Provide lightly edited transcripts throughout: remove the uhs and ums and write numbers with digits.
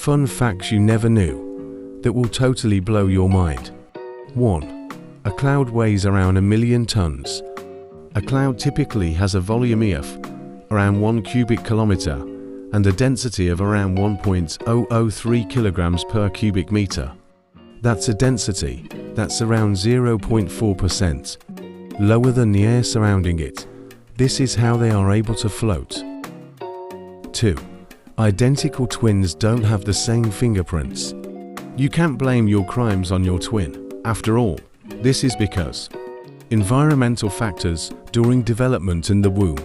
Fun facts you never knew that will totally blow your mind. 1. A cloud weighs around 1 million tons. A cloud typically has a volume of around 1 cubic kilometer and a density of around 1.003 kilograms per cubic meter. That's a density that's around 0.4%, lower than the air surrounding it. This is how they are able to float. 2. Identical twins don't have the same fingerprints. You can't blame your crimes on your twin. After all, this is because environmental factors during development in the womb,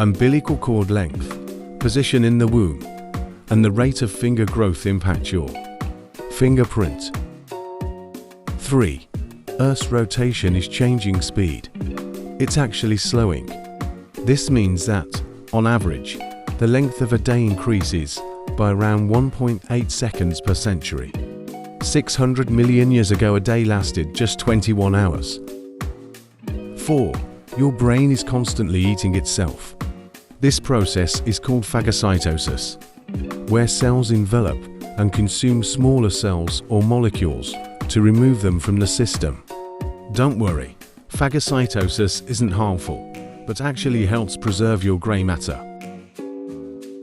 umbilical cord length, position in the womb, and the rate of finger growth impact your fingerprint. 3. Earth's rotation is changing speed. It's actually slowing. This means that, on average, the length of a day increases by around 1.8 seconds per century. 600 million years ago, a day lasted just 21 hours. 4. Your brain is constantly eating itself. This process is called phagocytosis, where cells envelop and consume smaller cells or molecules to remove them from the system. Don't worry, phagocytosis isn't harmful, but actually helps preserve your grey matter.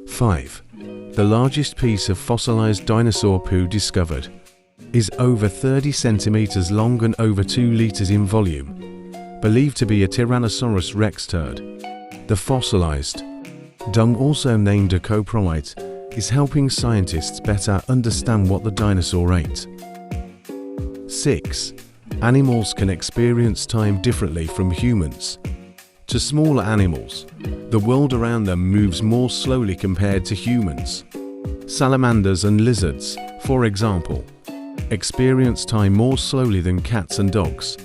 5. The largest piece of fossilized dinosaur poo discovered is over 30 centimeters long and over 2 liters in volume, believed to be a Tyrannosaurus rex turd. The fossilized dung, also named a coprolite, is helping scientists better understand what the dinosaur ate. 6. Animals can experience time differently from humans. To smaller animals, the world around them moves more slowly compared to humans. Salamanders and lizards, for example, experience time more slowly than cats and dogs.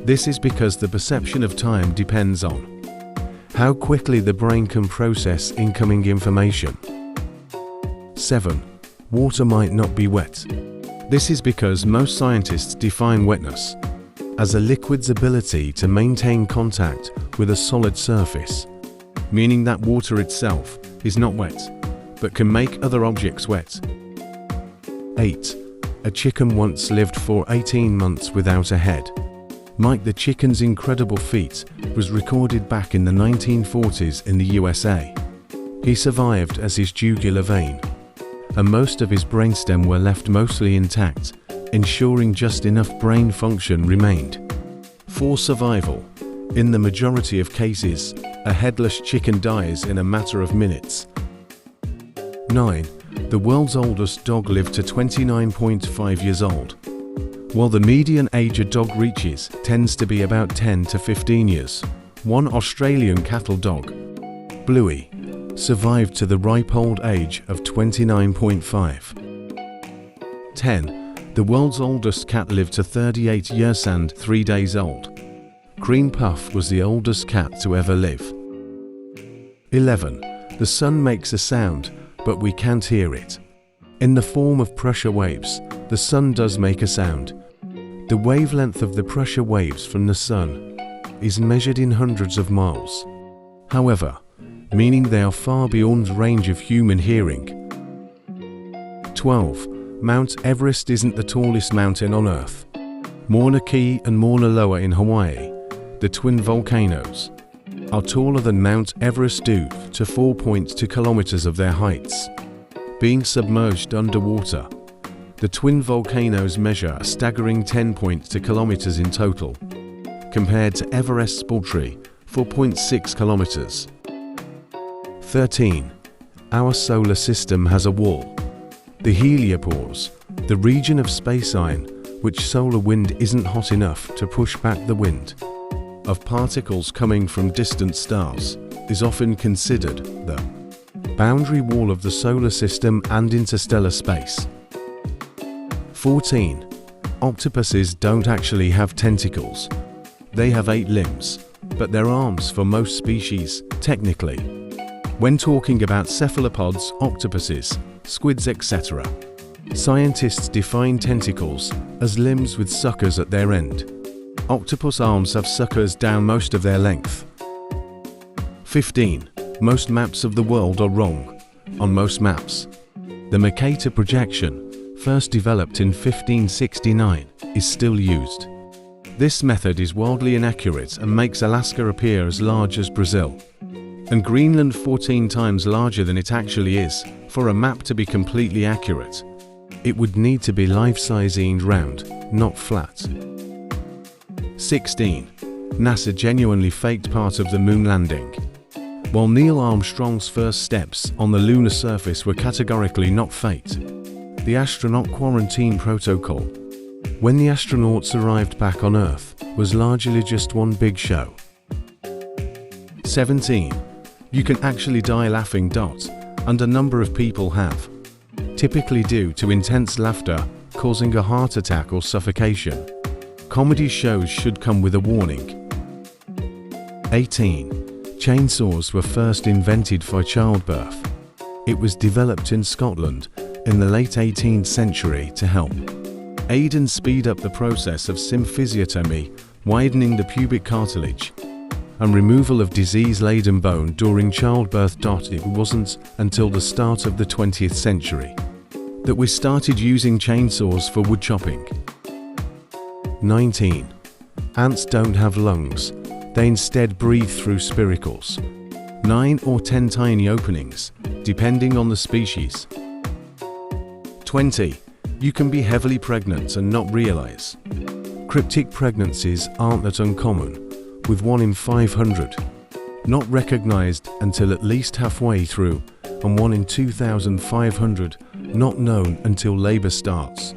This is because the perception of time depends on how quickly the brain can process incoming information. 7. Water might not be wet. This is because most scientists define wetness as a liquid's ability to maintain contact with a solid surface, meaning that water itself is not wet, but can make other objects wet. 8. A chicken once lived for 18 months without a head. Mike the chicken's incredible feat was recorded back in the 1940s in the USA. He survived as his jugular vein, and most of his brainstem were left mostly intact, ensuring just enough brain function remained for survival. In the majority of cases, a headless chicken dies in a matter of minutes. 9. The world's oldest dog lived to 29.5 years old. While the median age a dog reaches tends to be about 10 to 15 years, one Australian cattle dog, Bluey, survived to the ripe old age of 29.5. 10. The world's oldest cat lived to 38 years and 3 days old. Cream Puff was the oldest cat to ever live. 11. The sun makes a sound, but we can't hear it. In the form of pressure waves, the sun does make a sound. The wavelength of the pressure waves from the sun is measured in hundreds of miles. However, meaning they are far beyond range of human hearing. 12. Mount Everest isn't the tallest mountain on Earth. Mauna Kea and Mauna Loa in Hawaii, the twin volcanoes, are taller than Mount Everest due to 4.2 kilometers of their heights being submerged underwater. The twin volcanoes measure a staggering 10.2 kilometers in total, compared to Everest's paltry 4.6 kilometers. 13. Our solar system has a wall. The heliopause, the region of space in which solar wind isn't hot enough to push back the wind of particles coming from distant stars, is often considered the boundary wall of the solar system and interstellar space. 14. Octopuses don't actually have tentacles. They have 8 limbs, but they're arms for most species, technically. When talking about cephalopods, octopuses, squids, etc., scientists define tentacles as limbs with suckers at their end. Octopus arms have suckers down most of their length. 15. Most maps of the world are wrong. On most maps, The Mercator projection, first developed in 1569, is still used. This method is wildly inaccurate and makes Alaska appear as large as Brazil, and Greenland 14 times larger than it actually is. For a map to be completely accurate, it would need to be life-size and round, not flat. 16. NASA genuinely faked part of the moon landing. While Neil Armstrong's first steps on the lunar surface were categorically not faked, the astronaut quarantine protocol, when the astronauts arrived back on Earth, was largely just one big show. 17. You can actually die laughing, and a number of people have, typically due to intense laughter causing a heart attack or suffocation. Comedy shows should come with a warning. 18. Chainsaws were first invented for childbirth. It was developed in Scotland in the late 18th century to help aid and speed up the process of symphysiotomy, widening the pubic cartilage, and removal of disease-laden bone during childbirth. It wasn't until the start of the 20th century that we started using chainsaws for wood chopping. 19. Ants don't have lungs. They instead breathe through spiracles, 9 or 10 tiny openings, depending on the species. 20. You can be heavily pregnant and not realize. Cryptic pregnancies aren't that uncommon, with 1 in 500 not recognized until at least halfway through, and 1 in 2,500 not known until labor starts.